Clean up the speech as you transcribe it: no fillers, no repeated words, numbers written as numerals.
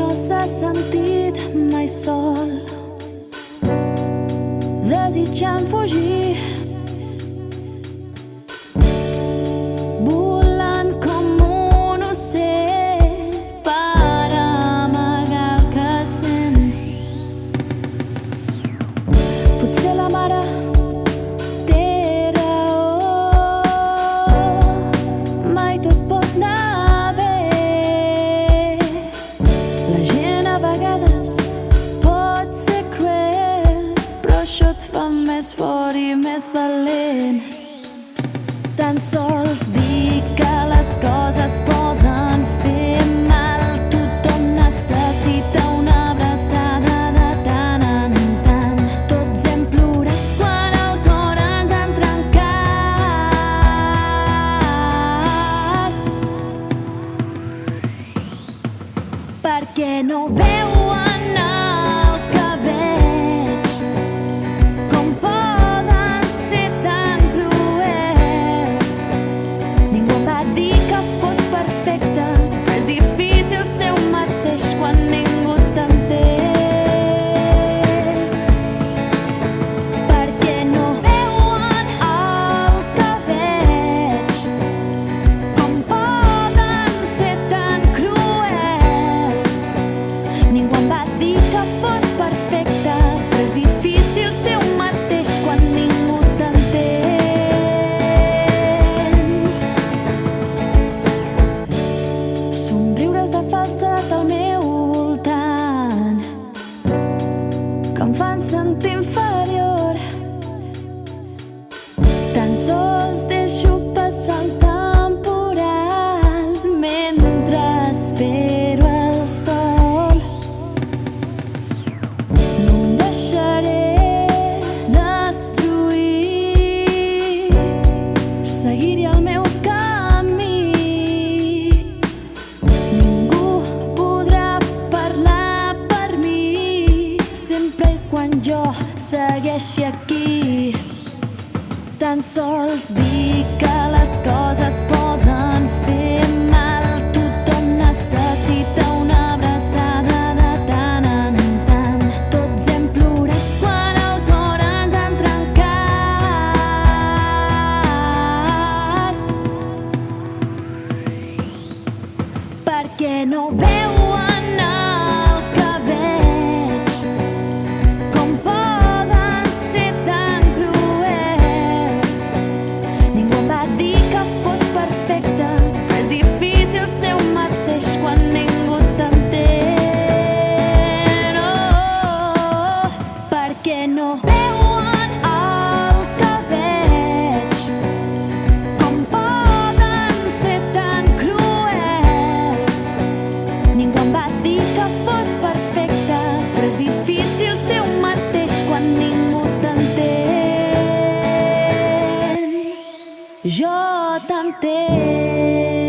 no s'ha sentit mai sol, desitjant fugir, volant com un ocell per amagar el que sent. Potser la mare té raó, mai tot pot anar bé. La gent a vegades pot ser cruel, però això et fa més fort i més valent. Tan sols dir que les coses poden fer mal. Tothom necessita una abraçada de tant en tant. Tots hem plorat quan el cor ens han trencat. Perquè no veuen el que veig, com poden ser tan cruels. Ningú em va dir que fos perfecte, però és difícil ser un mateix quan ningú t'entén. Perquè no veuen el que veig, com poden ser tan cruels. Ningú em va dir que fos perfecte, però és difícil ser un mateix quan ningú t'entén. Somriures de falsedat al meu voltant que em fan sentir inferior. Tan sols deixo passar el temporal mentre espero el sol. No em deixaré destruir, seguiré el meu camí. Ningú podrà parlar per mi sempre i quan jo segueixi aquí. Tan sols dir que les coses poden fer mal. Tothom necessita una abraçada de tant en tant. Tots hem plorat quan el cor ens han trencat. Perquè no veuen el que veig, com poden ser tan cruels. Ningú em va dir que fos perfecte, però és difícil ser un mateix quan ningú t'entén. Oh, perquè no veuen el que veig, com poden ser tan cruels. Ningú em va dir que fos perfecte, però és difícil ser un mateix quan ningú t'entén. Jo t'entenc.